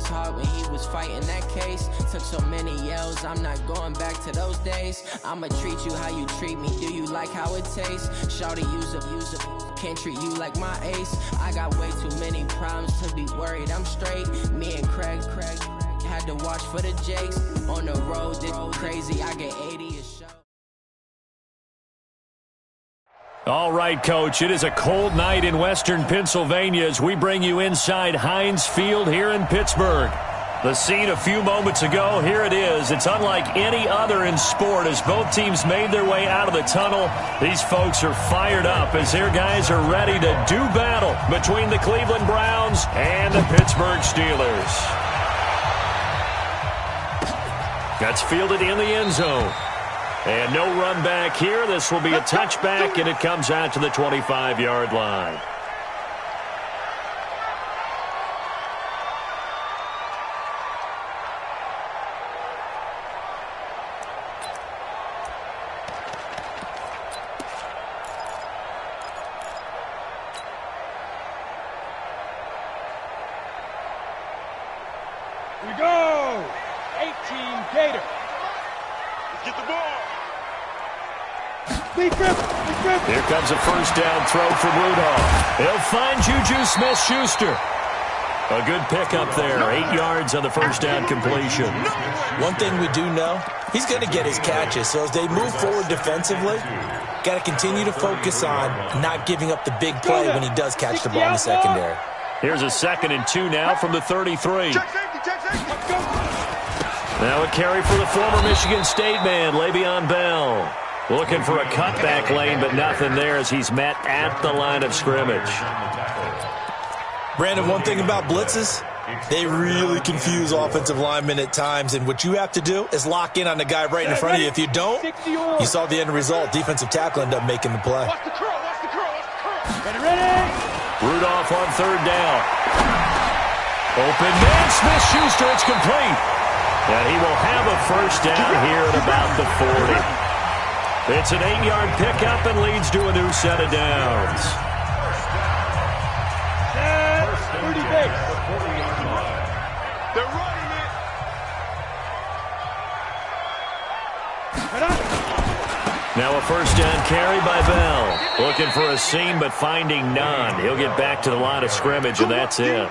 talk when he was fighting that case. Took so many yells, I'm not going back to those days. I'ma treat you how you treat me, do you like how it tastes? Shawty, use up, can't treat you like my ace. I got way too many problems to be worried, I'm straight. Me and Craig had to watch for the Jakes. On the road, this crazy, I get 80 a show. All right, Coach, it is a cold night in western Pennsylvania as we bring you inside Heinz Field here in Pittsburgh. The scene a few moments ago, here it is. It's unlike any other in sport as both teams made their way out of the tunnel. These folks are fired up as their guys are ready to do battle between the Cleveland Browns and the Pittsburgh Steelers. That's fielded in the end zone. And no run back here. This will be a touchback, and it comes out to the 25-yard line. Here we go! 18 Gator. Get the ball. Here comes a first down throw for Rudolph. He'll find Juju Smith-Schuster. A good pickup there. 8 yards on the first down completion. One thing we do know, he's going to get his catches. So as they move forward defensively, got to continue to focus on not giving up the big play when he does catch the ball in the secondary. Here's a 2nd and 2 now from the 33. Now a carry for the former Michigan State man, Le'Veon Bell. Looking for a cutback lane, but nothing there as he's met at the line of scrimmage. Brandon, one thing about blitzes, they really confuse offensive linemen at times, and what you have to do is lock in on the guy right in front of you. If you don't, you saw the end result. Defensive tackle ended up making the play. Rudolph on 3rd down. Open man, Smith-Schuster, it's complete. And he will have a first down here at about the 40. It's an 8-yard pickup and leads to a new set of downs. 30 base. They're running it. Now a first down carry by Bell. Looking for a seam, but finding none. He'll get back to the line of scrimmage, and that's it.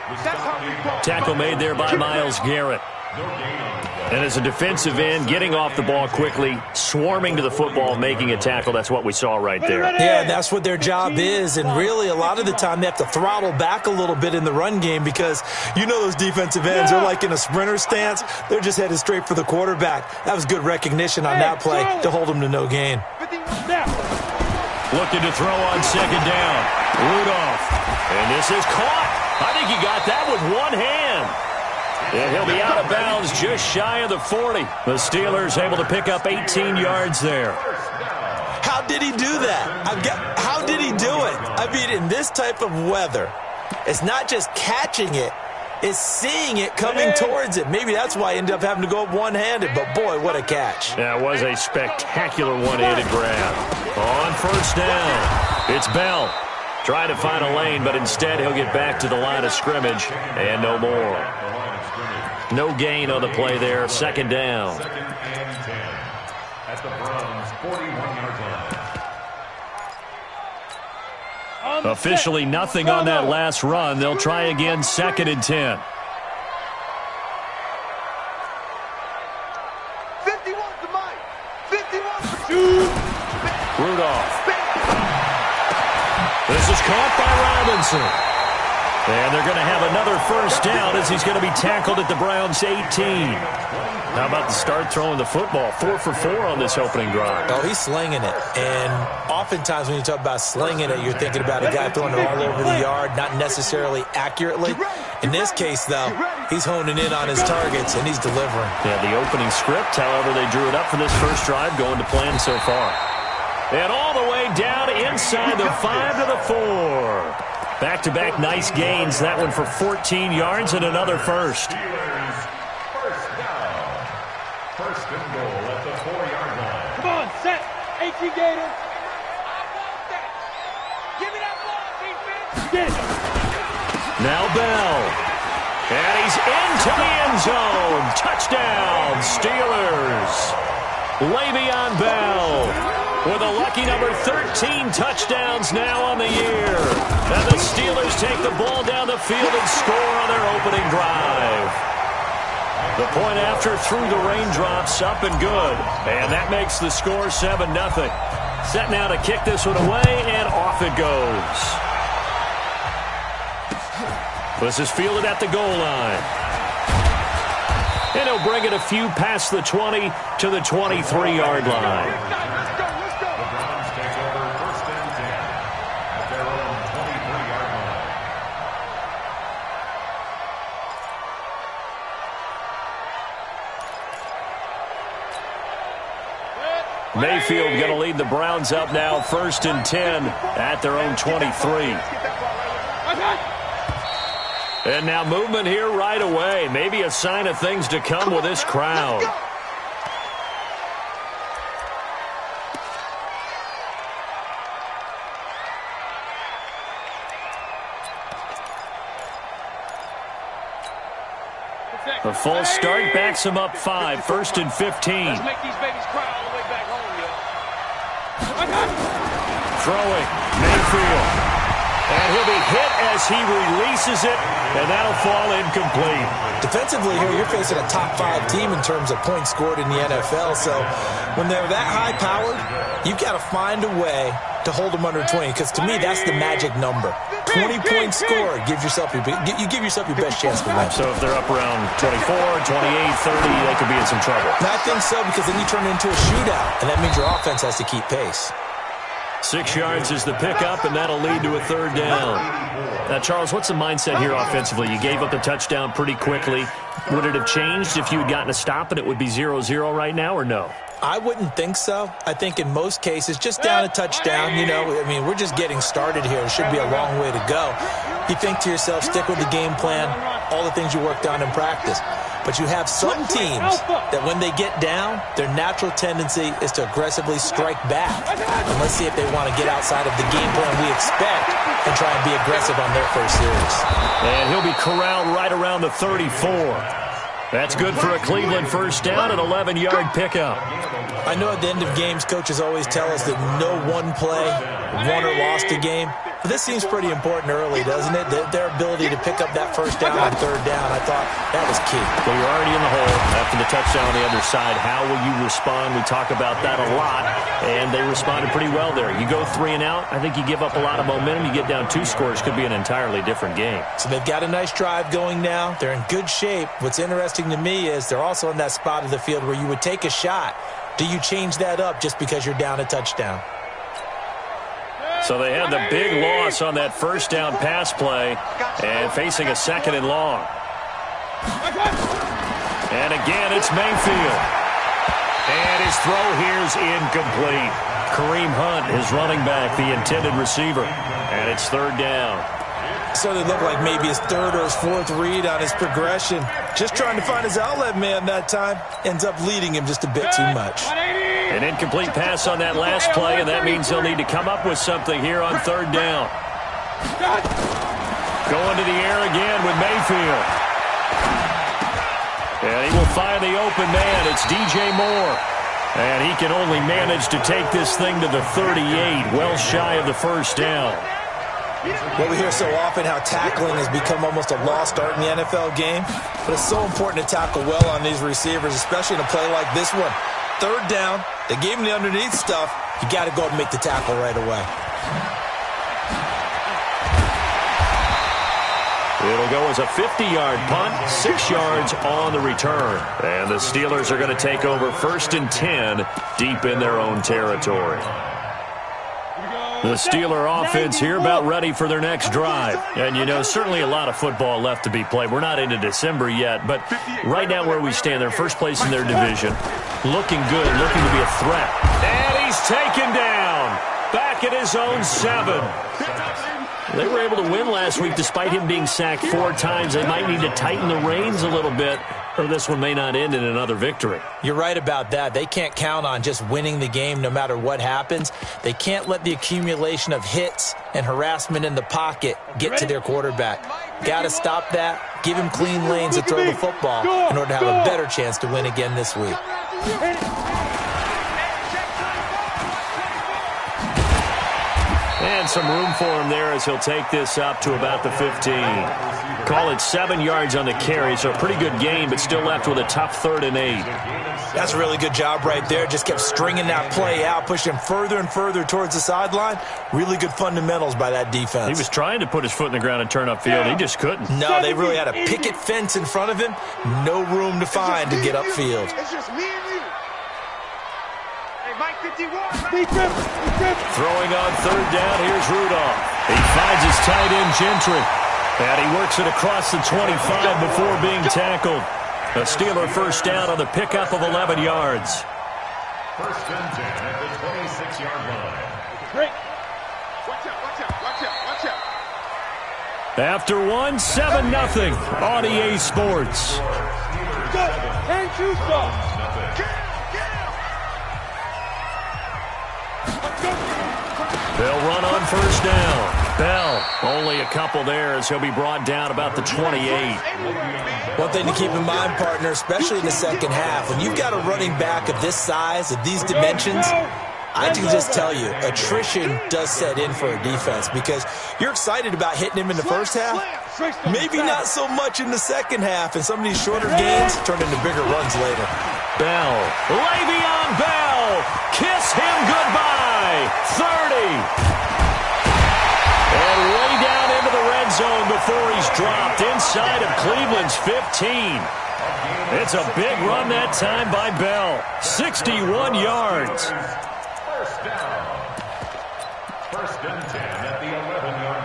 Tackle made there by Myles Garrett. And as a defensive end, getting off the ball quickly, swarming to the football, making a tackle, that's what we saw right there. Yeah, that's what their job is, and really a lot of the time they have to throttle back a little bit in the run game because you know those defensive ends are like in a sprinter stance. They're just headed straight for the quarterback. That was good recognition on that play to hold them to no gain. Looking to throw on 2nd down. Rudolph. And this is caught. I think he got that with one hand. And he'll be out of bounds just shy of the 40. The Steelers able to pick up 18 yards there. How did he do that? How did he do it? I mean, in this type of weather, it's not just catching it, it's seeing it coming towards it. Maybe that's why he ended up having to go up one-handed, but boy, what a catch. That was a spectacular one-handed grab. On 1st down, it's Bell. Trying to find a lane, but instead he'll get back to the line of scrimmage and no more. No gain on the play there. 2nd down. At the Browns' 41-yard line. Officially nothing on that last run. They'll try again 2nd and 10. 51 to Mike. 51 to Rudolph. This is caught by Robinson. And they're going to have another first down as he's going to be tackled at the Browns' 18. How about the start throwing the football? 4 for 4 on this opening drive. Oh, he's slinging it. And oftentimes when you talk about slinging it, you're thinking about a guy throwing it all over the yard, not necessarily accurately. In this case, though, he's honing in on his targets, and he's delivering. Yeah, the opening script, however, they drew it up for this first drive, going to plan so far. And all the way down inside the 5 to the 4. Back-to-back nice gains. That one for 14 yards and another first. First down. First and goal at the 4-yard line. Come on, set. 18 Gator. I want that. Give me that ball, defense. Get it. Now Bell. And he's into the end zone. Touchdown, Steelers. Le'Veon Bell with a lucky number 13 touchdowns now on the year. And the Steelers take the ball down the field and score on their opening drive. The point after through the raindrops, up and good. And that makes the score 7-0. Set now to kick this one away, and off it goes. This is fielded at the goal line. And he'll bring it a few past the 20 to the 23-yard line. The Browns take over 1st and 10 at their own 23-yard line. Mayfield going to lead the Browns up now, 1st and 10 at their own 23. And now movement here right away. Maybe a sign of things to come with this crowd. A false start backs him up 5, 1st and 15. Let's make these babies cry all the way back home, yo. Throwing, Mayfield. And he'll be hit as he releases it, and that'll fall incomplete. Defensively here, you're facing a top-5 team in terms of points scored in the NFL. So when they're that high-powered, you've got to find a way to hold them under 20. Because to me, that's the magic number. 20 points scored. You give yourself your best chance to win. So if they're up around 24, 28, 30, they could be in some trouble. And I think so, because then you turn it into a shootout, and that means your offense has to keep pace. 6 yards is the pickup, and that'll lead to a 3rd down. Now, Charles, what's the mindset here offensively? You gave up the touchdown pretty quickly. Would it have changed if you had gotten a stop and it would be 0-0 right now, or no? I wouldn't think so. I think in most cases, just down a touchdown, we're just getting started here. It should be a long way to go. You think to yourself, stick with the game plan, all the things you worked on in practice. But you have some teams that when they get down, their natural tendency is to aggressively strike back. And let's see if they want to get outside of the game plan we expect and try and be aggressive on their first series. And he'll be corralled right around the 34. That's good for a Cleveland 1st down, an 11-yard pickup. I know at the end of games, coaches always tell us that no one play won or lost a game. But this seems pretty important early, doesn't it? Their ability to pick up that 1st down on 3rd down, I thought that was key. Well, you're already in the hole after the touchdown on the other side. How will you respond? We talk about that a lot, and they responded pretty well there. You go 3 and out, I think you give up a lot of momentum. You get down 2 scores, could be an entirely different game. So they've got a nice drive going now. They're in good shape. What's interesting to me is they're also in that spot of the field where you would take a shot. Do you change that up just because you're down a touchdown? So they had the big loss on that 1st down pass play and facing a 2nd and long. And again, it's Mayfield. And his throw here's incomplete. Kareem Hunt, his running back, the intended receiver. And it's 3rd down. So it looked like maybe his 3rd or his 4th read on his progression. Just trying to find his outlet man that time. Ends up leading him just a bit too much. An incomplete pass on that last play, and that means they'll need to come up with something here on 3rd down. Going to the air again with Mayfield. And he will find the open man. It's DJ Moore. And he can only manage to take this thing to the 38, well shy of the 1st down. Well, we hear so often how tackling has become almost a lost art in the NFL game. But it's so important to tackle well on these receivers, especially in a play like this one. 3rd down, they gave him the underneath stuff. You got to go and make the tackle right away. It'll go as a 50-yard punt, 6 yards on the return. And the Steelers are going to take over 1st and 10 deep in their own territory. The Steeler offense here about ready for their next drive. And, certainly a lot of football left to be played. We're not into December yet, but right now where we stand, they're 1st place in their division. Looking good, looking to be a threat. And he's taken down. Back at his own 7. They were able to win last week despite him being sacked 4 times. They might need to tighten the reins a little bit, or this one may not end in another victory. You're right about that. They can't count on just winning the game no matter what happens. They can't let the accumulation of hits and harassment in the pocket get to their quarterback. Got to stop that. Give him clean lanes to throw the football in order to have a better chance to win again this week. And some room for him there as he'll take this up to about the 15. Call it 7 yards on the carry, so a pretty good gain, but still left with a tough 3rd and 8. That's a really good job right there. Just kept stringing that play out, pushing him further and further towards the sideline. Really good fundamentals by that defense. He was trying to put his foot in the ground and turn upfield. He just couldn't. No, they really had a picket fence in front of him. No room to find to get upfield. It's just me and you. Hey, Mike 51. Throwing on 3rd down, here's Rudolph. He finds his tight end, Gentry. And he works it across the 25 before being tackled. A Steeler first down on the pickup of 11 yards. 1st and 10 at the 26-yard line. Great. Watch out, watch out, watch out, watch out. After 7-0 on EA Sports. Good. And shoot off. They'll run on 1st down. Bell, only a couple there as he'll be brought down about the 28. One thing to keep in mind, partner, especially in the second half, when you've got a running back of this size, of these dimensions, I can just tell you, attrition does set in for a defense because you're excited about hitting him in the first half. Maybe not so much in the second half, and some of these shorter gains turn into bigger runs later. Bell, Le'Veon Bell, kiss him goodbye, 30. And way down into the red zone before he's dropped inside of Cleveland's 15. It's a big run that time by Bell, 61 yards. 1st down. 1st and 10 at the 11-yard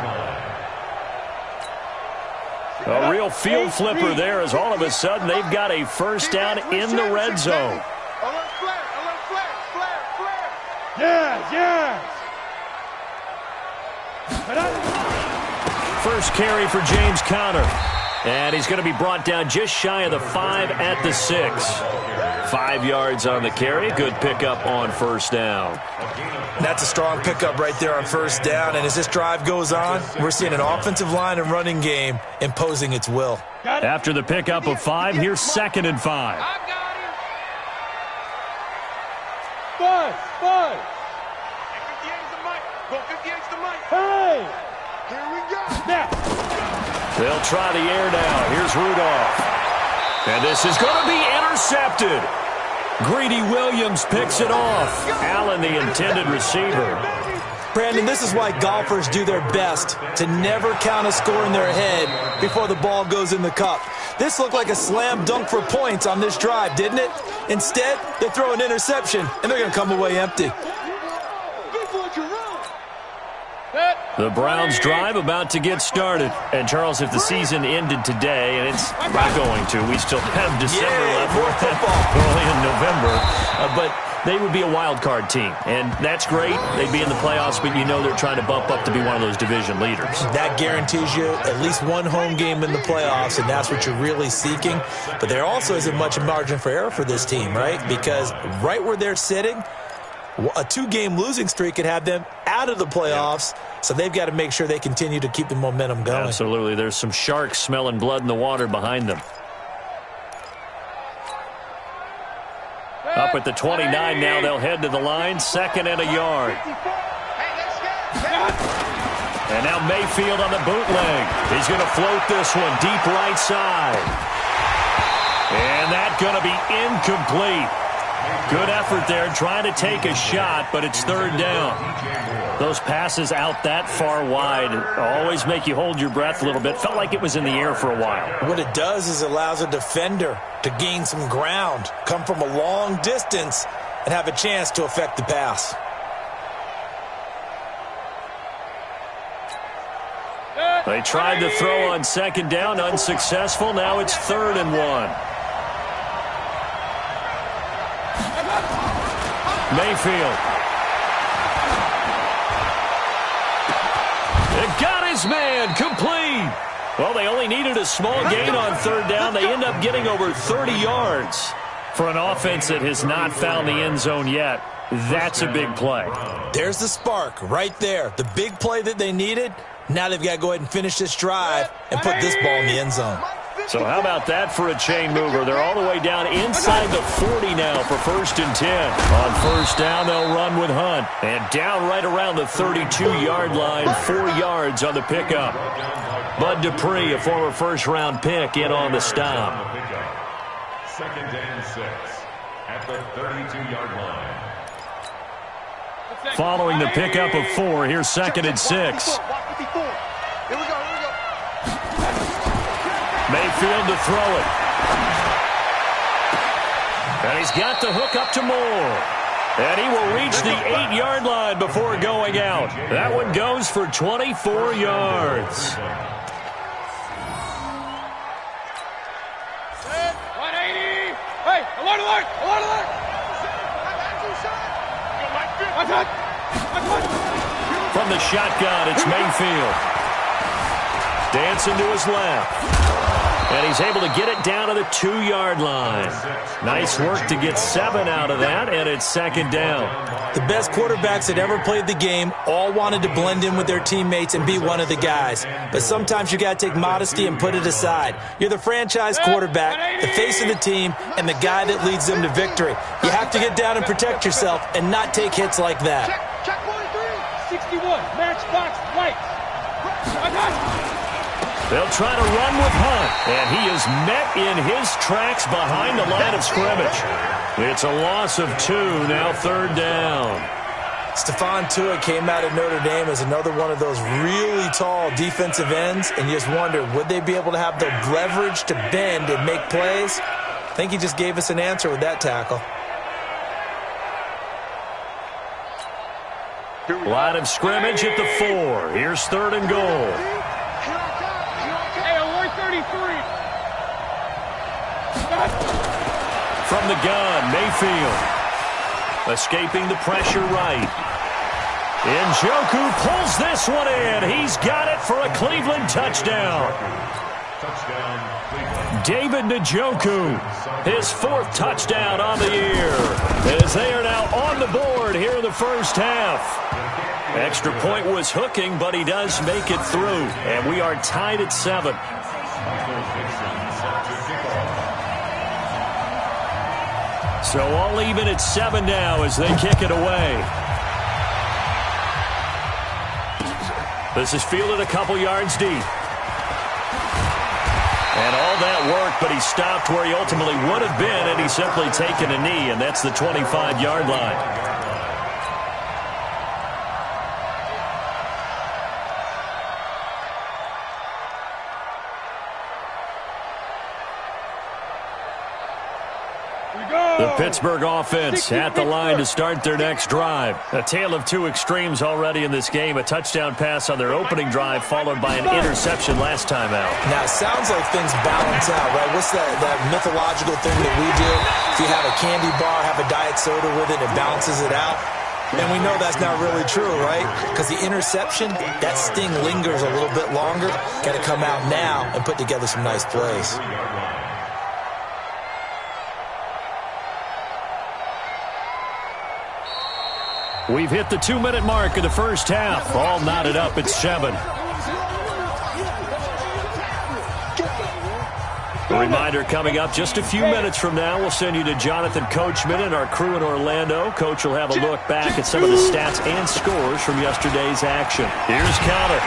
line. A real field flipper there as all of a sudden they've got a first down in the red zone. Alert flare, flare. Yes. First carry for James Conner. And he's going to be brought down just shy of the 5 at the 6. 5 yards on the carry. Good pickup on 1st down. That's a strong pickup right there on 1st down. And as this drive goes on, we're seeing an offensive line and running game imposing its will. After the pickup of 5, here's 2nd and 5. I got him. Five. Hey! Here we go. Now. They'll try the air now. Here's Rudolph. And this is going to be intercepted. Greedy Williams picks it off. Allen, the intended receiver. Brandon, this is why golfers do their best to never count a score in their head before the ball goes in the cup. This looked like a slam dunk for points on this drive, didn't it? Instead, they throw an interception, and they're going to come away empty. The Browns drive about to get started. And, Charles, if the season ended today, and it's not going to, we still have December left. More football. Early in November. But they would be a wild card team. And that's great. They'd be in the playoffs, but you know they're trying to bump up to be one of those division leaders. That guarantees you at least one home game in the playoffs, and that's what you're really seeking. But there also isn't much margin for error for this team, right? Because right where they're sitting, a 2-game losing streak could have them out of the playoffs, so they've got to make sure they continue to keep the momentum going. Absolutely. There's some sharks smelling blood in the water behind them. Up at the 29 now, they'll head to the line, 2nd and a yard. And now Mayfield on the bootleg. He's going to float this one deep right side. And that's going to be incomplete. Good effort there, trying to take a shot, but it's 3rd down. Those passes out that far wide always make you hold your breath a little bit. Felt like it was in the air for a while. What it does is it allows a defender to gain some ground, come from a long distance, and have a chance to affect the pass. They tried to throw on 2nd down, unsuccessful. Now it's 3rd and 1. Mayfield. It got his man, complete. Well, they only needed a small gain on 3rd down. They end up getting over 30 yards. For an offense that has not found the end zone yet, that's a big play. There's the spark right there. The big play that they needed. Now they've got to go ahead and finish this drive and put this ball in the end zone. So how about that for a chain mover? They're all the way down inside the 40 now for 1st and 10. On 1st down, they'll run with Hunt. And down right around the 32-yard line, 4 yards on the pickup. Bud Dupree, a former first-round pick, in on the stop. 2nd and 6 at the 32-yard line. Following the pickup of 4, here's 2nd and 6. Here we go. Mayfield to throw it. And he's got the hook up to Moore. And he will reach the 8-yard line before going out. That one goes for 24 yards. 180. Hey, alert. From the shotgun, it's Mayfield. Dancing to his left. And he's able to get it down to the 2-yard line. Nice work to get 7 out of that, and it's 2nd down. The best quarterbacks that ever played the game all wanted to blend in with their teammates and be one of the guys. But sometimes you got to take modesty and put it aside. You're the franchise quarterback, the face of the team, and the guy that leads them to victory. You have to get down and protect yourself and not take hits like that. Check 1-3. 61. Matchbox lights. They'll try to run with Hunt, and he is met in his tracks behind the line of scrimmage. It's a loss of 2, now 3rd down. Stephon Tuitt came out of Notre Dame as another one of those really tall defensive ends, and you just wonder, would they be able to have the leverage to bend and make plays? I think he just gave us an answer with that tackle. Line of scrimmage at the 4. Here's 3rd and goal. From the gun, Mayfield. Escaping the pressure right. Njoku pulls this one in. He's got it for a Cleveland touchdown. David Njoku, his 4th touchdown on the year, as they are now on the board here in the first half. Extra point was hooking, but he does make it through, and we are tied at 7. So all even at 7 now as they kick it away. This is fielded a couple yards deep. And all that work, but he stopped where he ultimately would have been, and he's simply taken a knee, and that's the 25-yard line. The Pittsburgh offense at the line to start their next drive. A tale of 2 extremes already in this game. A touchdown pass on their opening drive followed by an interception last time out. Now, it sounds like things balance out, right? What's that mythological thing that we do? If you have a candy bar, have a diet soda with it, it balances it out. And we know that's not really true, right? Because the interception, that sting lingers a little bit longer. Got to come out now and put together some nice plays. We've hit the 2-minute mark of the first half. All knotted up at 7. A reminder coming up just a few minutes from now. We'll send you to Jonathan Coachman and our crew in Orlando. Coach will have a look back at some of the stats and scores from yesterday's action. Here's Counter.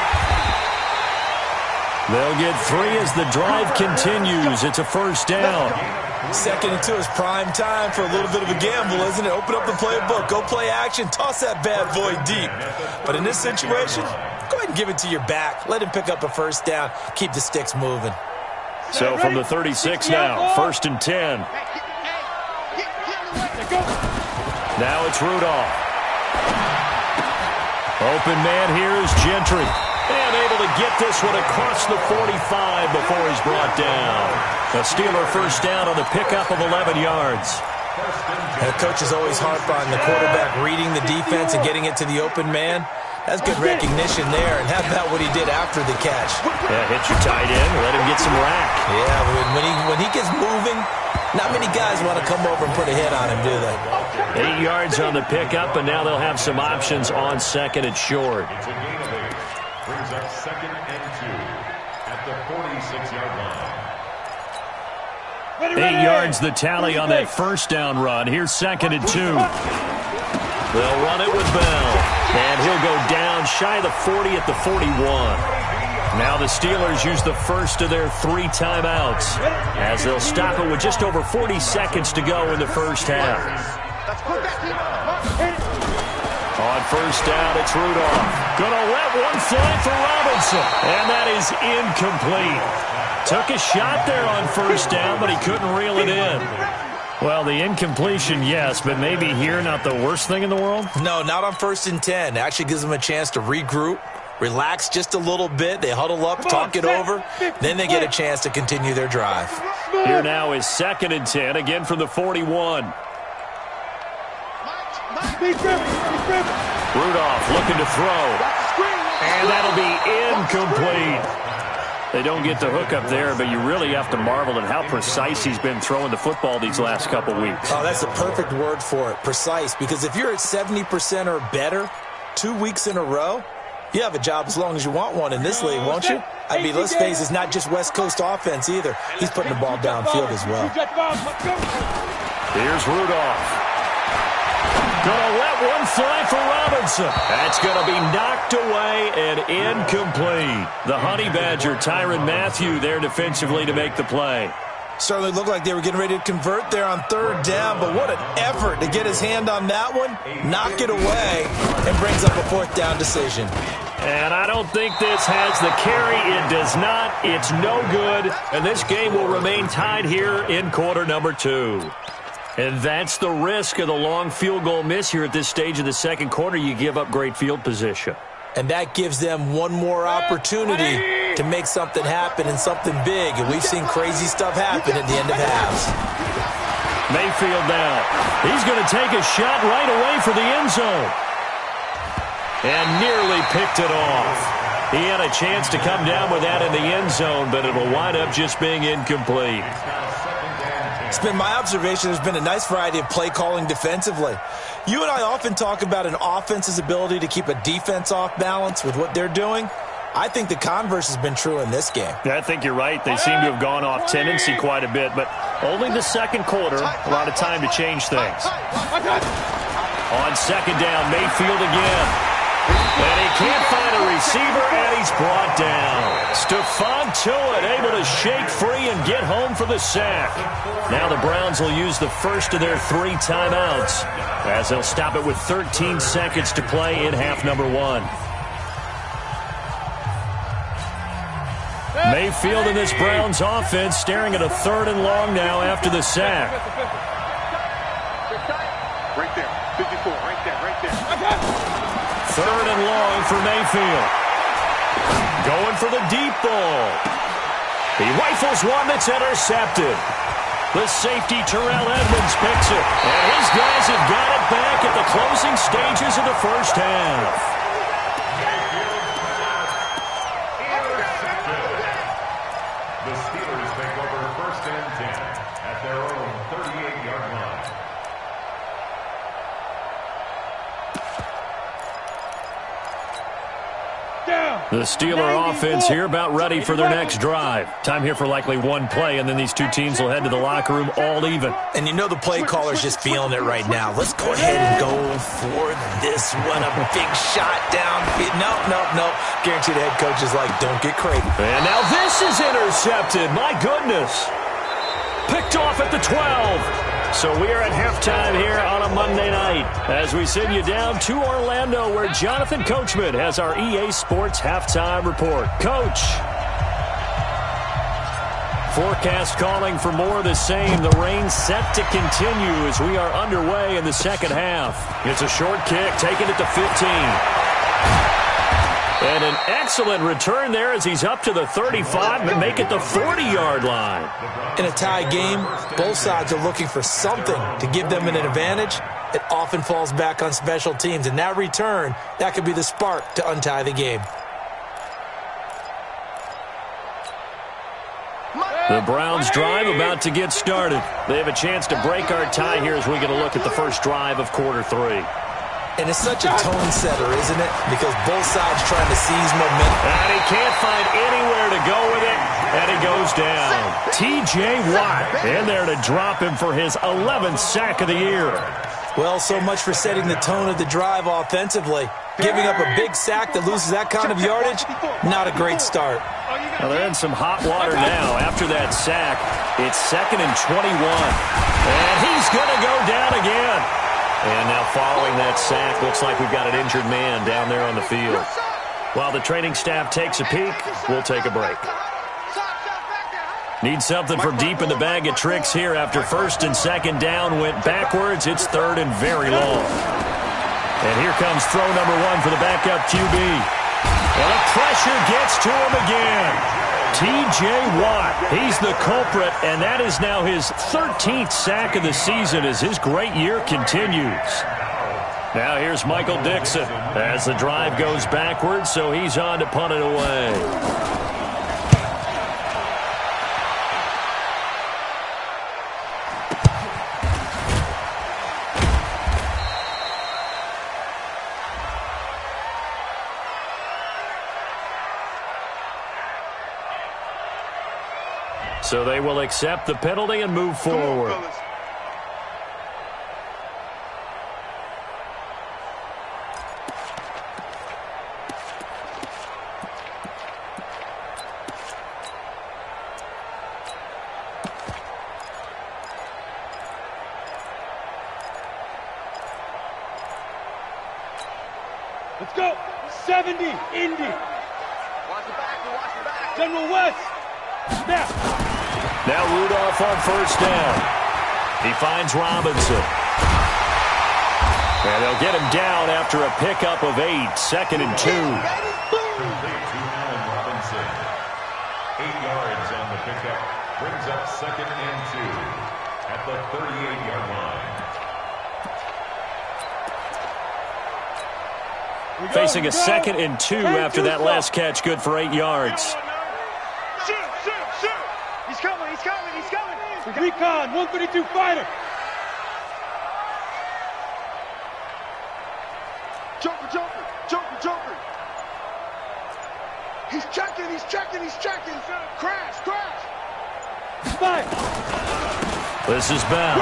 They'll get 3 as the drive continues. It's a 1st down. 2nd and 2 is prime time for a little bit of a gamble, isn't it? Open up the playbook, go play action, toss that bad boy deep. But in this situation, go ahead and give it to your back. Let him pick up a 1st down. Keep the sticks moving. So from the 36 now, 1st and 10. Now it's Rudolph. Open man here is Gentry. And able to get this one across the 45 before he's brought down. A Steeler 1st down on the pickup of 11 yards. And the coaches always harp on the quarterback reading the defense and getting it to the open man. That's good recognition there. And how about what he did after the catch? Yeah, hit your tight end, let him get some rack. Yeah, when he gets moving, not many guys want to come over and put a hit on him, do they? 8 yards on the pickup, and now they'll have some options on 2nd and short. Brings up 2nd and 2 at the 46-yard line. 8 yards the tally on that first down run. Here's 2nd and 2. They'll run it with Bell. And he'll go down shy of the 40 at the 41. Now the Steelers use the first of their 3 timeouts as they'll stop it with just over 40 seconds to go in the first half. On first down, it's Rudolph. Gonna let one fly for Robinson. And that is incomplete. Took a shot there on first down, but he couldn't reel it in. Well, the incompletion, yes, but maybe here not the worst thing in the world? No, not on 1st and 10. It actually gives them a chance to regroup, relax just a little bit. They huddle up, talk it over. Then they get a chance to continue their drive. Here now is 2nd and 10, again from the 41. Rudolph looking to throw. And that'll be incomplete. They don't get the hook up there, but you really have to marvel at how precise he's been throwing the football these last couple weeks. Oh, that's a perfect word for it, precise. Because if you're at 70% or better 2 weeks in a row, you have a job as long as you want one in this league, won't you? I mean, let's face it, it's not just West Coast offense either. He's putting the ball downfield as well. Here's Rudolph. Gonna let one fly for Robinson. That's gonna be knocked away and incomplete. The Honey Badger, Tyrann Mathieu, there defensively to make the play. Certainly looked like they were getting ready to convert there on 3rd down, but what an effort to get his hand on that one, knock it away, and brings up a 4th down decision. And I don't think this has the carry. It does not. It's no good. And this game will remain tied here in quarter number 2. And that's the risk of the long field goal miss here at this stage of the second quarter. You give up great field position. And that gives them one more opportunity to make something happen and something big. And we've seen crazy stuff happen at the end of halves. Mayfield now. He's going to take a shot right away for the end zone. And nearly picked it off. He had a chance to come down with that in the end zone, but it'll wind up just being incomplete. It's been my observation there's been a nice variety of play calling defensively. You and I often talk about an offense's ability to keep a defense off balance with what they're doing. I think the converse has been true in this game. Yeah, I think you're right. They seem to have gone off tendency quite a bit, but only the second quarter, a lot of time to change things. On 2nd down, Mayfield again. And he can't find a receiver, and he's brought down. Stephon Tuitt able to shake free and get home for the sack. Now the Browns will use the first of their 3 timeouts as they'll stop it with 13 seconds to play in half number 1. Mayfield in this Browns offense staring at a 3rd and long now after the sack. Right there, 54, right there. 3rd and long for Mayfield. Going for the deep ball. He rifles one that's intercepted. The safety, Terrell Edmonds, picks it. And his guys have got it back at the closing stages of the first half. The Steelers take over 1st and 10 at their own 38-yard line. The Steeler offense here about ready for their next drive. Time here for likely one play, and then these two teams will head to the locker room all even. And you know the play caller's just feeling it right now. Let's go ahead and go for this one. A big shot down. No. Guaranteed the head coach is like, don't get crazy. And now this is intercepted. My goodness. Picked off at the 12. So we are at halftime here on a Monday night as we send you down to Orlando where Jonathan Coachman has our EA Sports halftime report. Coach. Forecast calling for more of the same. The rain set to continue as we are underway in the second half. It's a short kick taken at the 15. And an excellent return there as he's up to the 35 and make it the 40-yard line. In a tie game, both sides are looking for something to give them an advantage. It often falls back on special teams. And that return, that could be the spark to untie the game. The Browns drive about to get started. They have a chance to break our tie here as we get a look at the first drive of quarter 3. And it's such a tone setter, isn't it? Because both sides trying to seize momentum. And he can't find anywhere to go with it, and he goes down. T.J. Watt in there to drop him for his 11th sack of the year. Well, so much for setting the tone of the drive offensively. Giving up a big sack that loses that kind of yardage, not a great start. Well, they're in some hot water now. After that sack, it's 2nd and 21. And he's going to go down again. And now following that sack, looks like we've got an injured man down there on the field. While the training staff takes a peek, we'll take a break. Need something from deep in the bag of tricks here after 1st and 2nd down went backwards. It's 3rd and very long. And here comes throw number 1 for the backup QB. And the pressure gets to him again. T.J. Watt, he's the culprit, and that is now his 13th sack of the season as his great year continues. Now here's Michael Dixon as the drive goes backwards, so he's on to punt it away. So they will accept the penalty and move forward. Let's go. 70, Indy. Watch the back. General West. Snap. Now Rudolph on 1st down. He finds Robinson. And they'll get him down after a pickup of 8, 2nd and 2. Complete to Allen Robinson. 8 yards on the pickup. Brings up 2nd and 2 at the 38-yard line. Facing a 2nd and 2 after that last catch, good for 8 yards. Shoot. He's coming. Recon, 132 fighter. Joker. He's checking. Crash. Spike. This is Bell.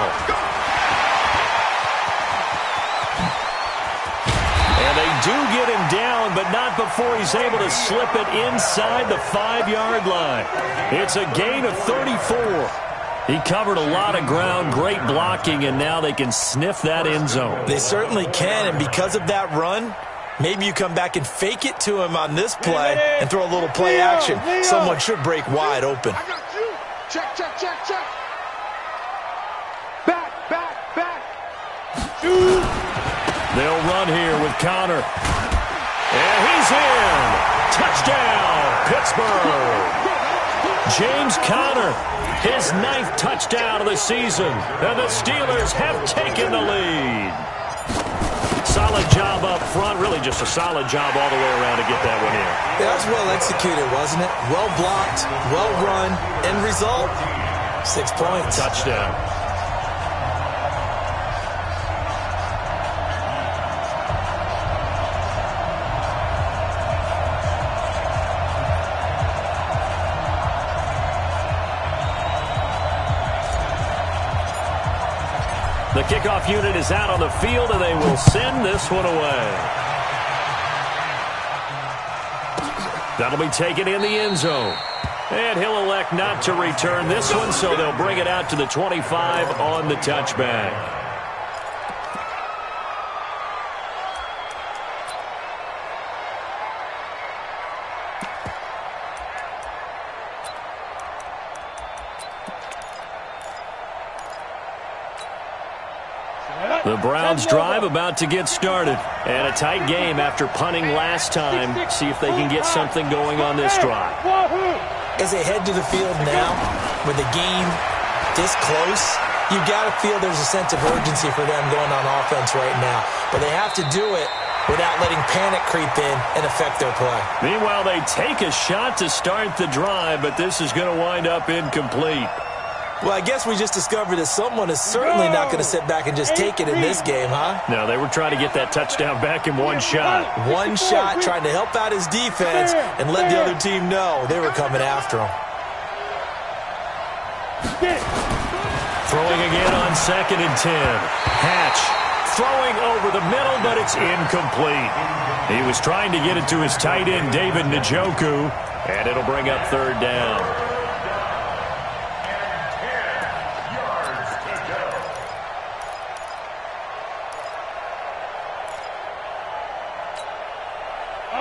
And they do get him down, but not before he's able to slip it inside the 5-yard line. It's a gain of 34. He covered a lot of ground, great blocking, and now they can sniff that end zone. They certainly can, and because of that run, maybe you come back and fake it to him on this play and throw a little play action. Someone should break wide open. I got you. Check. Back. Shoot. They'll run here with Connor. And he's in. Touchdown, Pittsburgh. James Conner, his 9th touchdown of the season. And the Steelers have taken the lead. Solid job up front. Really just a solid job all the way around to get that one in. That was well executed, wasn't it? Well blocked, well run. End result, 6 points. Touchdown. The kickoff unit is out on the field, and they will send this one away. That'll be taken in the end zone. And he'll elect not to return this one, so they'll bring it out to the 25 on the touchback. The Browns drive about to get started. And a tight game after punting last time. See if they can get something going on this drive. As they head to the field now, with the game this close, you've got to feel there's a sense of urgency for them going on offense right now. But they have to do it without letting panic creep in and affect their play. Meanwhile, they take a shot to start the drive, but this is going to wind up incomplete. Well, I guess we just discovered that someone is certainly not going to sit back and just take it in this game, huh? No, they were trying to get that touchdown back in one shot. One shot, trying to help out his defense and let the other team know they were coming after him. Throwing again on 2nd and 10. Hatch throwing over the middle, but it's incomplete. He was trying to get it to his tight end, David Njoku, and it'll bring up 3rd down.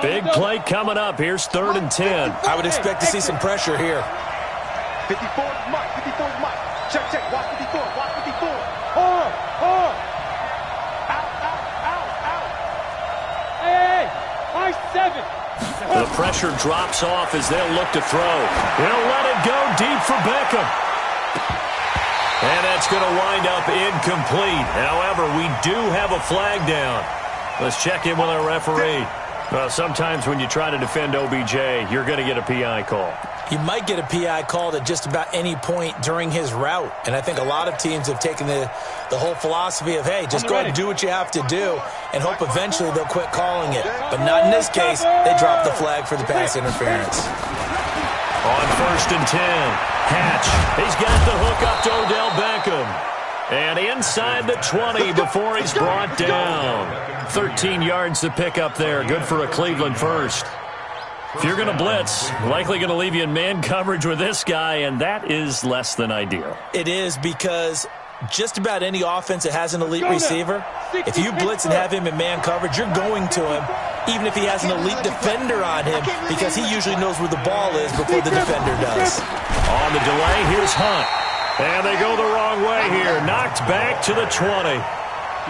Big play coming up. Here's 3rd and 10. I would expect to see some pressure here. 54 Mike, 54 Mike. Check, check, watch 54, watch 54. Out. Hey, my 7. The pressure drops off as they'll look to throw. He'll let it go deep for Beckham. And that's going to wind up incomplete. However, we do have a flag down. Let's check in with our referee. Well, sometimes when you try to defend OBJ, you're going to get a PI call. You might get a PI called at just about any point during his route. And I think a lot of teams have taken the whole philosophy of, hey, just go ahead and do what you have to do and hope eventually they'll quit calling it. But not in this case. They dropped the flag for the pass interference. On 1st and 10, Hatch. He's got the hook up to Odell Beckham. And inside the 20 before he's brought down. 13 yards to pick up there. Good for a Cleveland first. If you're going to blitz, likely going to leave you in man coverage with this guy, and that is less than ideal. It is, because just about any offense that has an elite receiver, if you blitz and have him in man coverage, you're going to him, even if he has an elite defender on him, because he usually knows where the ball is before the defender does. On the delay, here's Hunt. And they go the wrong way here. Knocked back to the 20.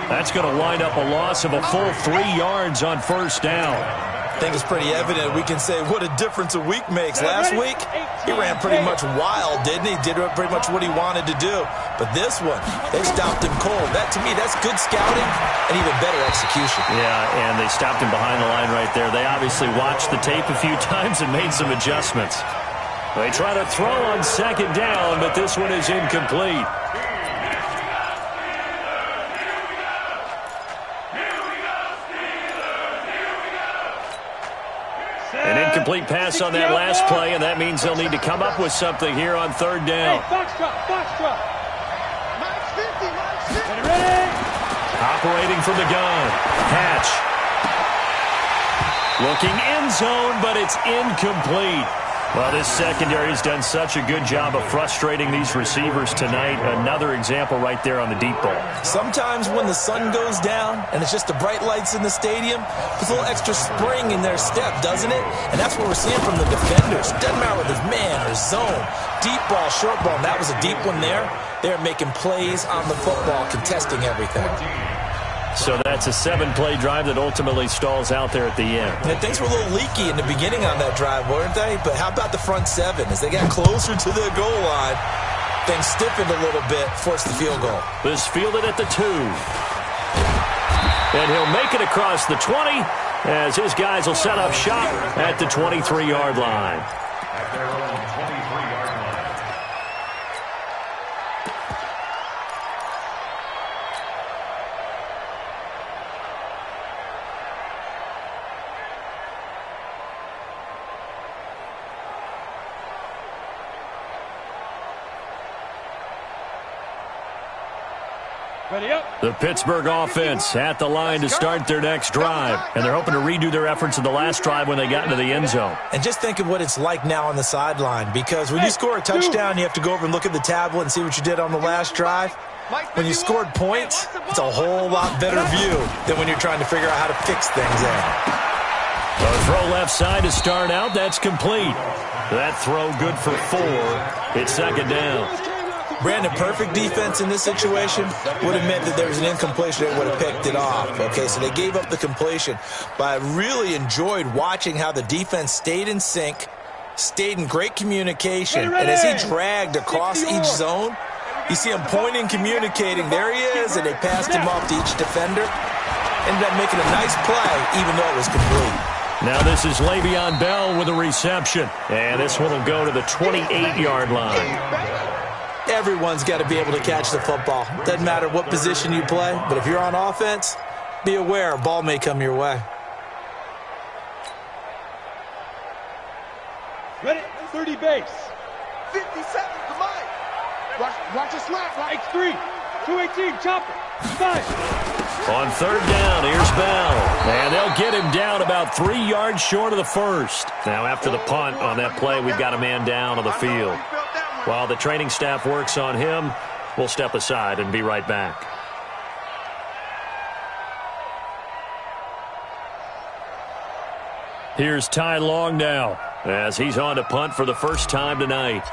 That's going to wind up a loss of a full 3 yards on 1st down. I think it's pretty evident. We can say what a difference a week makes. Last week, he ran pretty much wild, didn't he? Did pretty much what he wanted to do. But this one, they stopped him cold. That, to me, that's good scouting and even better execution. Yeah, and they stopped him behind the line right there. They obviously watched the tape a few times and made some adjustments. They try to throw on 2nd down, but this one is incomplete. An incomplete pass on that last play, and that means they'll need to come up with something here on 3rd down. Hey, Foxtrot. Mike's 50, Mike's 50. Ready? Operating from the gun. Hatch. Looking end zone, but it's incomplete. Well, this secondary has done such a good job of frustrating these receivers tonight. Another example right there on the deep ball. Sometimes when the sun goes down and it's just the bright lights in the stadium, there's a little extra spring in their step, doesn't it? And that's what we're seeing from the defenders. Doesn't matter whether it's man or zone, deep ball, short ball. And that was a deep one there. They're making plays on the football, contesting everything. So that's a 7-play drive that ultimately stalls out there at the end. And things were a little leaky in the beginning on that drive, weren't they? But how about the front 7? As they got closer to the goal line, things stiffened a little bit, forced the field goal. This fielded at the 2. And he'll make it across the 20 as his guys will set up shop at the 23-yard line. At their own 23-yard line. Ready up. The Pittsburgh offense at the line to start their next drive. And they're hoping to redo their efforts in the last drive when they got into the end zone. And just think of what it's like now on the sideline, because when you score a touchdown, you have to go over and look at the tablet and see what you did on the last drive. When you scored points, it's a whole lot better view than when you're trying to figure out how to fix things in. A throw left side to start out. That's complete. That throw good for 4. It's 2nd down. Brandon, perfect defense in this situation would have meant that there was an incompletion that would have picked it off. Okay, so they gave up the completion. But I really enjoyed watching how the defense stayed in sync, stayed in great communication. And as he dragged across each zone, you see him pointing, communicating. There he is, and they passed him off to each defender. Ended up making a nice play, even though it was complete. Now this is Le'Veon Bell with a reception. And this one will go to the 28-yard line. Yeah, Everyone's got to be able to catch the football. Doesn't matter what position you play, but if you're on offense, be aware a ball may come your way. Ready? 30 base. 57, come on. Watch it slap. X3. 218, chopper. 5. On third down, here's Bell. And they'll get him down about 3 yards short of the first. Now, after the punt on that play, we've got a man down on the field. While the training staff works on him, we'll step aside and be right back. Here's Ty Long now, as he's on to punt for the first time tonight.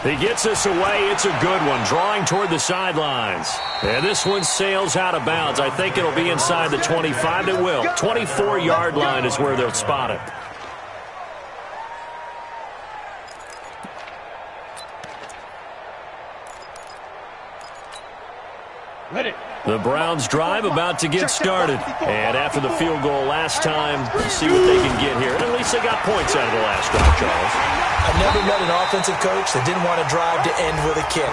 He gets us away. It's a good one, drawing toward the sidelines. And this one sails out of bounds. I think it'll be inside the 25. It will. 24-yard line is where they'll spot it. Ready. The Browns drive about to get started. And after the field goal last time, let's see what they can get here. And at least they got points out of the last drive, Charles. I've never met an offensive coach that didn't want to drive to end with a kick.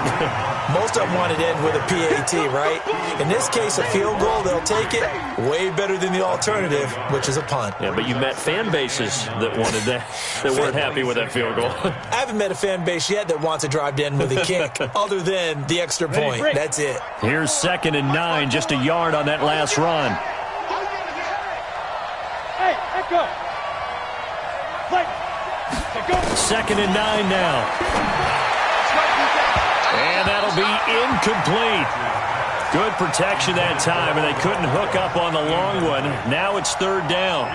Most of them wanted to end with a PAT, right? In this case, a field goal, they'll take it. Way better than the alternative, which is a punt. Yeah, but you met fan bases that wanted that, that weren't happy with that field goal. I haven't met a fan base yet that wants to drive to end with a kick, other than the extra point. That's it. Here's 2nd and 9, just a yard on that last run. Hey, echo. Play. 2nd and 9 now. And that'll be incomplete. Good protection that time, and they couldn't hook up on the long one. Now it's 3rd down.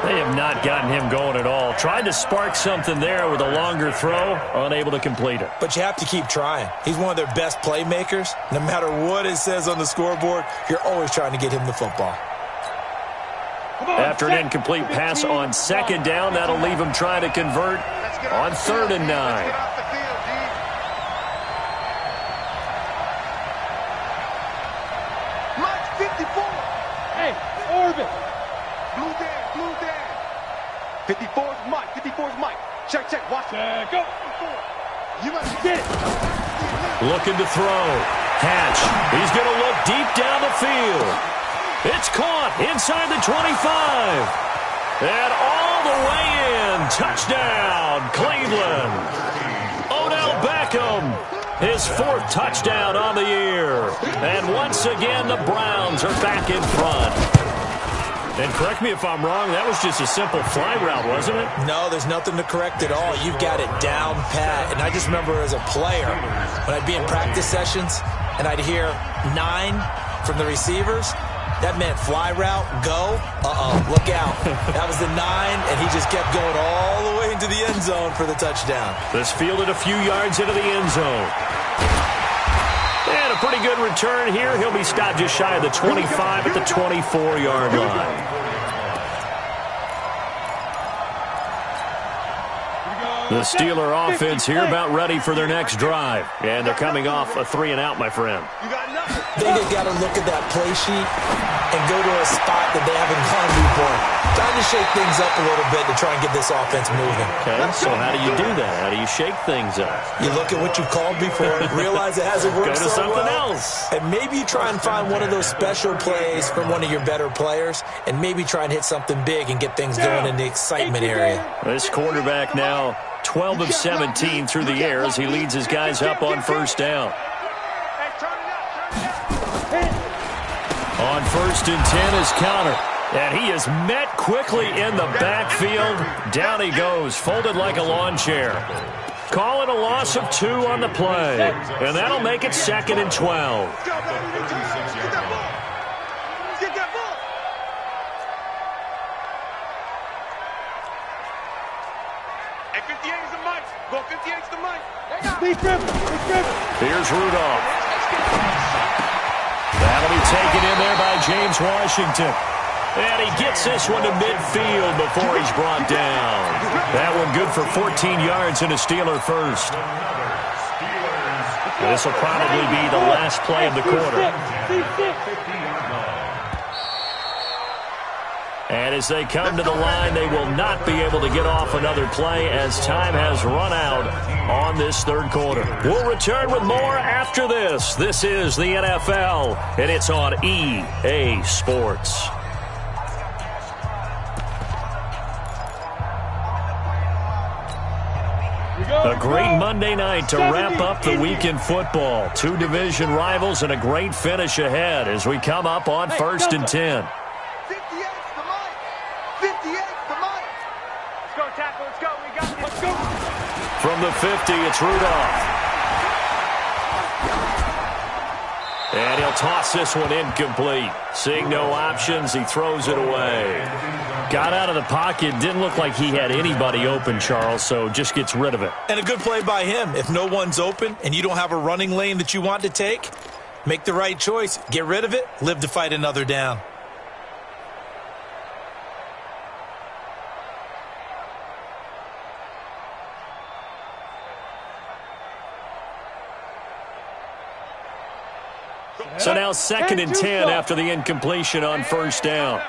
They have not gotten him going at all. Tried to spark something there with a longer throw, unable to complete it. But you have to keep trying. He's one of their best playmakers. No matter what it says on the scoreboard, you're always trying to get him the football. After an incomplete pass on 2nd down, that'll leave him trying to convert on 3rd and 9. Mike 54. Hey, orbit. Blue down. 54's Mike. 54's Mike. Check. Watch. Go. You must Get it. Looking to throw. Hatch. He's going to look deep down the field. It's caught inside the 25. And all the way in. Touchdown, Cleveland. Odell Beckham, his 4th touchdown on the year. And once again, the Browns are back in front. And correct me if I'm wrong, that was just a simple fly route, wasn't it? No, there's nothing to correct at all. You've got it down pat. And I just remember as a player, when I'd be in practice sessions, and I'd hear 9 from the receivers, that meant fly route, go, look out. That was the 9, and he just kept going all the way into the end zone for the touchdown. This fielded a few yards into the end zone. And a pretty good return here. He'll be stopped just shy of the 25 at the 24-yard line. The Steeler offense here about ready for their next drive. And they're coming off a 3-and-out, my friend. I think they've got to look at that play sheet and go to a spot that they haven't gone before. Trying to shake things up a little bit to try and get this offense moving. Okay, so how do you do that? How do you shake things up? You look at what you've called before, realize it hasn't worked Go to so something well, else. and maybe you try and find one of those special plays from one of your better players, and maybe try and hit something big and get things going in the excitement area. This quarterback now 12 of 17 through the air as he leads his guys up on 1st down. On 1st and 10 is Counter. And he is met quickly in the backfield. Down he goes, folded like a lawn chair. Call it a loss of 2 on the play. And that'll make it 2nd and 12. Here's Rudolph. That'll be taken in there by James Washington. And he gets this one to midfield before he's brought down. That one good for 14 yards and a Steeler first. This will probably be the last play of the quarter. And as they come to the line, they will not be able to get off another play as time has run out on this third quarter. We'll return with more after this. This is the NFL, and it's on EA Sports. A great Monday night to wrap up the week in football. Two division rivals and a great finish ahead as we come up on 1st and 10. 58's the mic. 58's the mic. Let's go, tackle. Let's go. We got this. Let's go. From the 50, it's Rudolph. And he'll toss this one incomplete. Seeing no options, he throws it away. Got out of the pocket. Didn't look like he had anybody open, Charles, so just gets rid of it. And a good play by him. If no one's open and you don't have a running lane that you want to take, make the right choice. Get rid of it. Live to fight another down. So now 2nd and 10 after the incompletion on 1st down.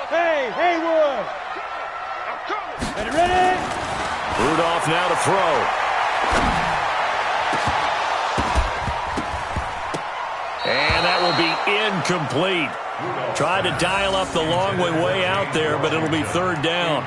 Hey, Haywood. Ready? Rudolph now to throw. And that will be incomplete. Tried to dial up the long way out there, but it'll be 3rd down.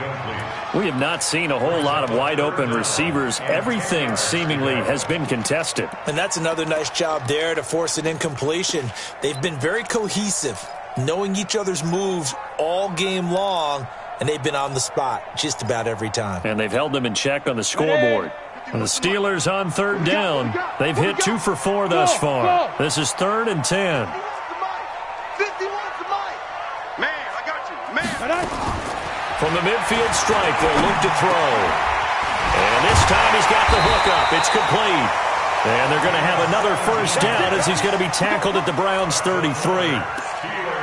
We have not seen a whole lot of wide-open receivers. Everything seemingly has been contested. And that's another nice job there to force an incompletion. They've been very cohesive, knowing each other's moves all game long, and they've been on the spot just about every time. And they've held them in check on the scoreboard. And the Steelers on 3rd down. They've hit 2 for 4 thus far. This is 3rd and 10. 51's the mic. Man, I got you. Man. From the midfield stripe, they'll look to throw. And this time he's got the hook up. It's complete. And they're going to have another 1st down as he's going to be tackled at the Browns' 33.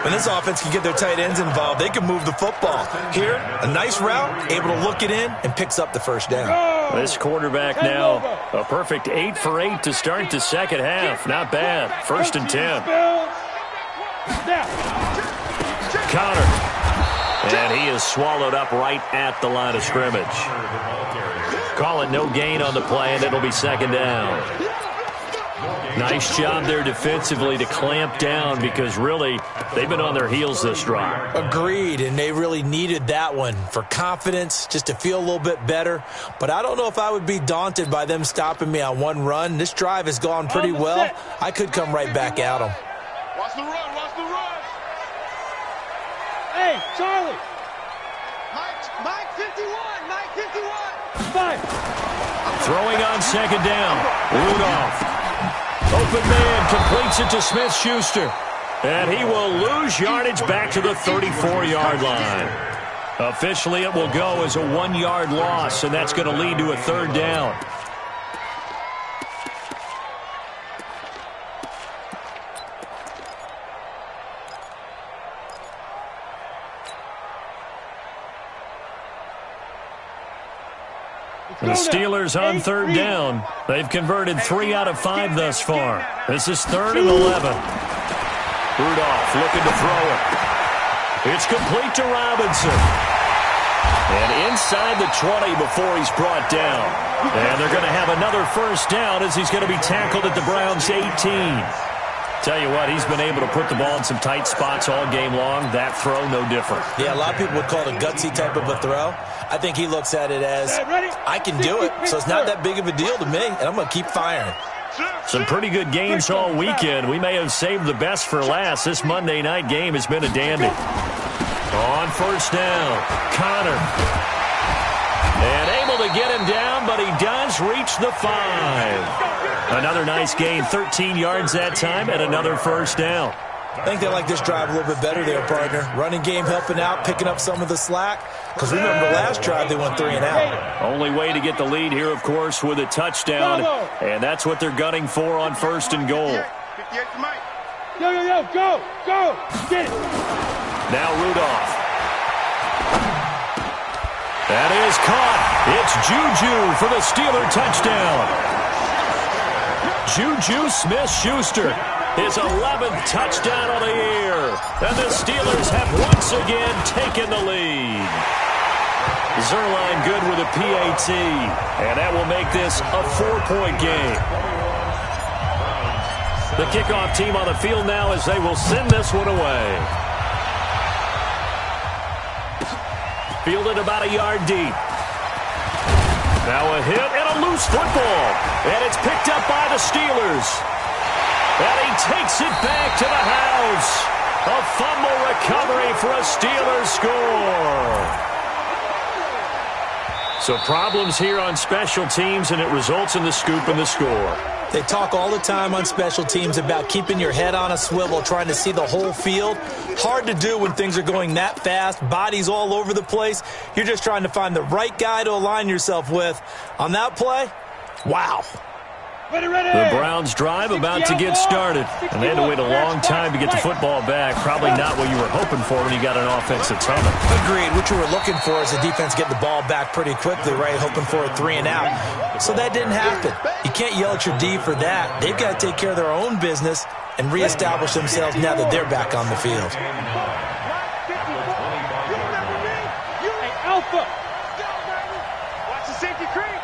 When this offense can get their tight ends involved, they can move the football. Here, a nice route, able to look it in, and picks up the 1st down. This quarterback now, a perfect 8 for 8 to start the second half. Not bad. 1st and 10. Connor. And he is swallowed up right at the line of scrimmage. Call it no gain on the play, and it'll be 2nd down. Nice job there defensively to clamp down because really they've been on their heels this drive. Agreed, and they really needed that one for confidence, just to feel a little bit better. But I don't know if I would be daunted by them stopping me on one run. This drive has gone pretty well. I could come right back at them. Watch the run. Watch the run. Hey, Charlie. Mike 51. Mike 51. Five. Throwing on 2nd down. Rudolph. Open man completes it to Smith-Schuster. And he will lose yardage back to the 34-yard line. Officially, it will go as a 1-yard loss, and that's going to lead to a 3rd down. The Steelers on 3rd down. They've converted 3 out of 5 thus far. This is 3rd and 11. Rudolph looking to throw it. It's complete to Robinson. And inside the 20 before he's brought down. And they're going to have another 1st down as he's going to be tackled at the Browns' 18. Tell you what, he's been able to put the ball in some tight spots all game long. That throw, no different. Yeah, a lot of people would call it a gutsy type of a throw. I think he looks at it as, I can do it, so it's not that big of a deal to me, and I'm going to keep firing. Some pretty good games all weekend. We may have saved the best for last. This Monday night game has been a dandy. On 1st down, Connor. And able to get him down, but he does reach the 5. Another nice gain, 13 yards that time, and another 1st down. I think they like this drive a little bit better there, partner. Running game helping out, picking up some of the slack. Because remember, the last drive they went 3 and out. Only way to get the lead here, of course, with a touchdown. And that's what they're gunning for on 1st and goal. 58's the mic. Yo, go. Get it. Now Rudolph. That is caught. It's Juju for the Steeler touchdown. Juju Smith-Schuster. his 11th touchdown of the year. And the Steelers have once again taken the lead. Zerline good with a PAT, and that will make this a 4-point game. The kickoff team on the field now as they will send this one away. Fielded about a yard deep. Now a hit and a loose football. And it's picked up by the Steelers. And he takes it back to the house. A fumble recovery for a Steelers score. So problems here on special teams, and it results in the scoop and the score. They talk all the time on special teams about keeping your head on a swivel, trying to see the whole field. Hard to do when things are going that fast, bodies all over the place. You're just trying to find the right guy to align yourself with. On that play, wow. Ready, ready. The Browns drive about to get started. And they had to wait a long time to get the football back. Probably not what you were hoping for when you got an offense that's humming. Agreed. What you were looking for is the defense getting the ball back pretty quickly, right? Hoping for a 3 and out. So that didn't happen. You can't yell at your D for that. They've got to take care of their own business and reestablish themselves now that they're back on the field. Hey, Alpha. Watch the safety creep.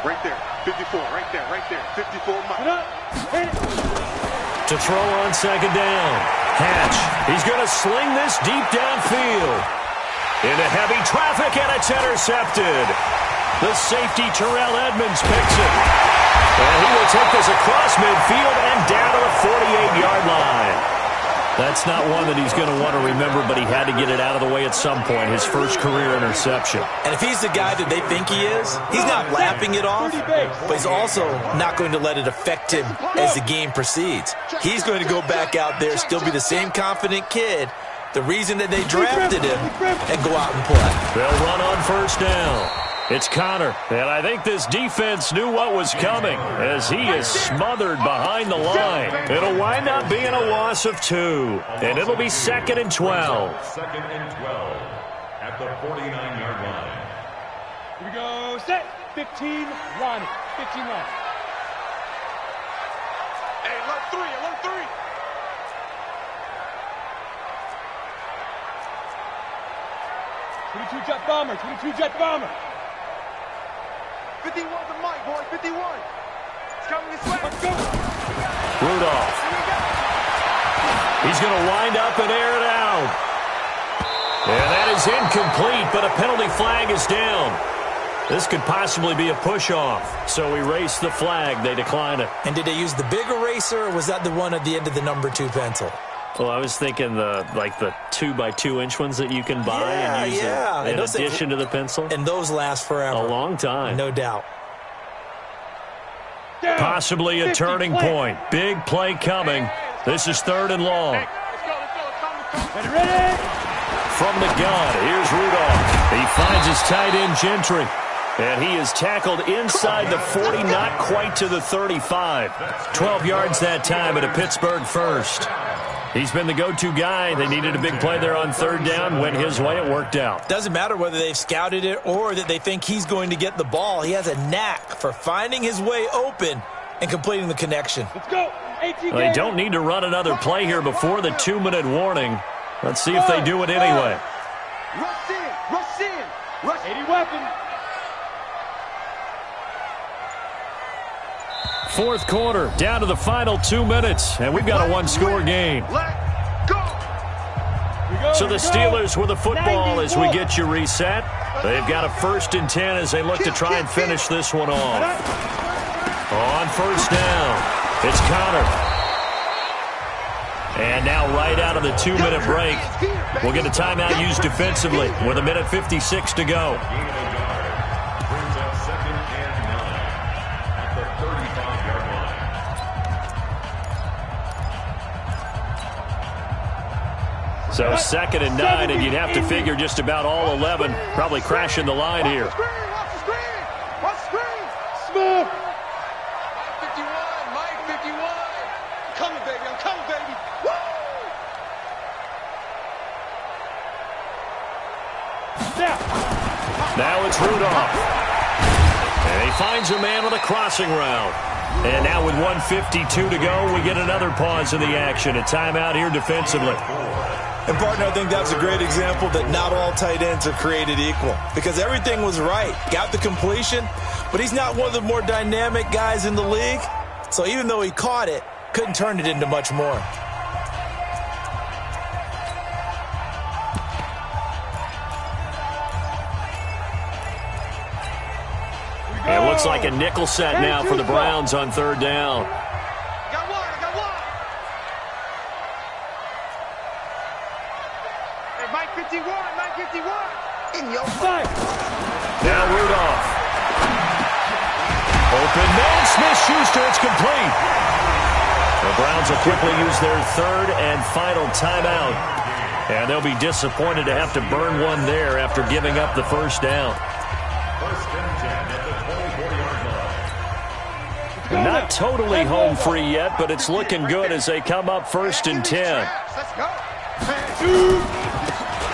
Right there, 54, right there, 54 miles. To throw on second down. Hatch, he's going to sling this deep downfield. Into heavy traffic, and it's intercepted. The safety, Terrell Edmonds, picks it. And he will take this across midfield and down to the 48-yard line. That's not one that he's going to want to remember, but he had to get it out of the way at some point, his first career interception. And if he's the guy that they think he is, he's not laughing it off, but he's also not going to let it affect him as the game proceeds. He's going to go back out there, still be the same confident kid, the reason that they drafted him, and go out and play. They'll run on first down. It's Connor, and I think this defense knew what was coming as he is smothered behind the line. It'll wind up being a loss of 2, and it'll be 2nd and 12. 2nd and 12 at the 49-yard line. Here we go, set. 15, Ronnie. 15 line. Hey, alert 3, alert 3. 22 jet bomber, 22 jet bomber. 51 the mic, boys, 51. It's coming this way. Let's go. Rudolph. He's going to wind up and air it out. And that is incomplete, but a penalty flag is down. This could possibly be a push-off. So erase the flag. They decline it. And did they use the big eraser, or was that the one at the end of the number 2 pencil? Well, I was thinking the 2x2-inch ones that you can buy and use in addition to the pencil. And those last forever. A long time. No doubt. Down. Possibly a turning point. Big play coming. This is 3rd and long. Let's go. Ready, ready. From the gun, here's Rudolph. He finds his tight end, Gentry. And he is tackled inside the 40, not quite to the 35. 12 yards that time at a Pittsburgh first. He's been the go-to guy. They needed a big play there on 3rd down. Went his way. It worked out. Doesn't matter whether they've scouted it or that they think he's going to get the ball. He has a knack for finding his way open and completing the connection. Let's go. 18 They don't need to run another play here before the 2-minute warning. Let's see if they do it anyway. Rush in, rush in. Rush 80 weapon. 4th quarter, down to the final 2 minutes, and we've got a 1-score game. Let go. So the Steelers with the football as we get you reset. They've got a 1st and 10 as they look to try and finish this one off. On 1st down, it's Connor. And now right out of the 2-minute break, we'll get a timeout used defensively with 1:56 to go. Brings up 2nd and 9 at the 35-yard line. So 2nd and 9, and you'd have to figure just about all 11 probably crashing the line here. Watch the screen. Watch the screen. Smith. Mike 51. Mike 51. Coming, baby. I'm coming, baby. Woo! Now it's Rudolph. And he finds a man with a crossing route. And now with 1:52 to go, we get another pause in the action. A timeout here defensively. And, partner, I think that's a great example that not all tight ends are created equal because everything was right. Got the completion, but he's not one of the more dynamic guys in the league. So even though he caught it, couldn't turn it into much more. It looks like a nickel set now for the Browns on third down. Got one. Hey, Mike 51. In your fight. Now Rudolph. Open man, Smith-Schuster, it's complete. The Browns will quickly use their third and final timeout. And they'll be disappointed to have to burn one there after giving up the first down. First and 10 at the 24-yard line. Not totally home free yet, but it's looking good as they come up first and 10. Let's go.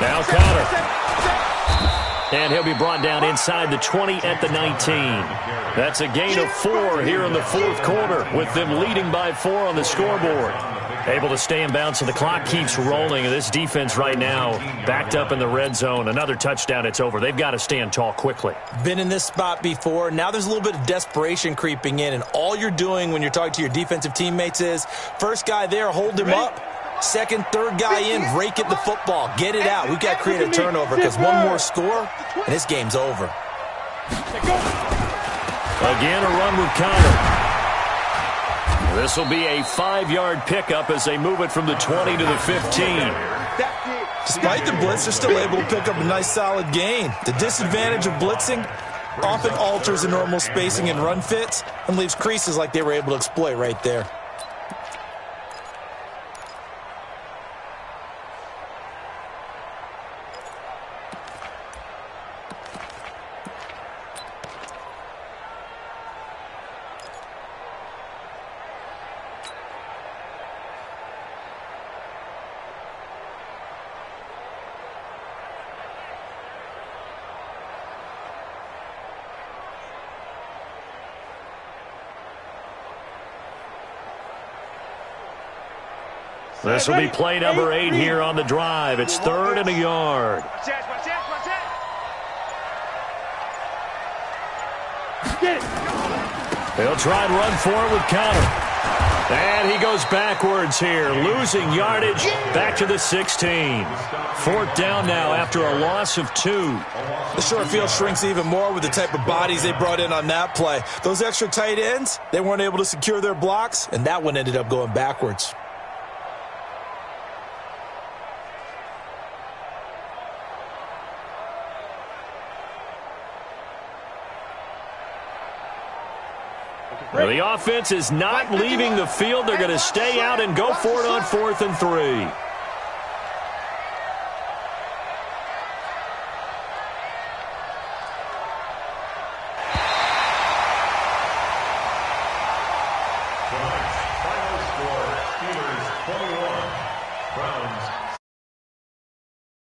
Now Connor. And he'll be brought down inside the 20 at the 19. That's a gain of 4 here in the fourth quarter with them leading by 4 on the scoreboard. Able to stay in bounds, so the clock keeps rolling. And this defense right now backed up in the red zone. Another touchdown, it's over. They've got to stand tall quickly. Been in this spot before. Now there's a little bit of desperation creeping in, and all you're doing when you're talking to your defensive teammates is first guy there, hold him up. Second, third guy in, rake at the football. Get it out. We've got to create a turnover because one more score, and this game's over. Again, a run with Connor. This will be a 5-yard pickup as they move it from the 20 to the 15. Despite the blitz, they're still able to pick up a nice, solid gain. The disadvantage of blitzing often alters the normal spacing and run fits and leaves creases like they were able to exploit right there. This will be play number 8 here on the drive. It's third and a yard. Watch out. They'll try and run forward with Connor. And he goes backwards here, losing yardage back to the 16. Fourth down now after a loss of 2. The short field shrinks even more with the type of bodies they brought in on that play. Those extra tight ends, they weren't able to secure their blocks, and that one ended up going backwards. The offense is not leaving the field. They're going to stay out and go for it on 4th and 3. Tonight's final score, Steelers 21, Browns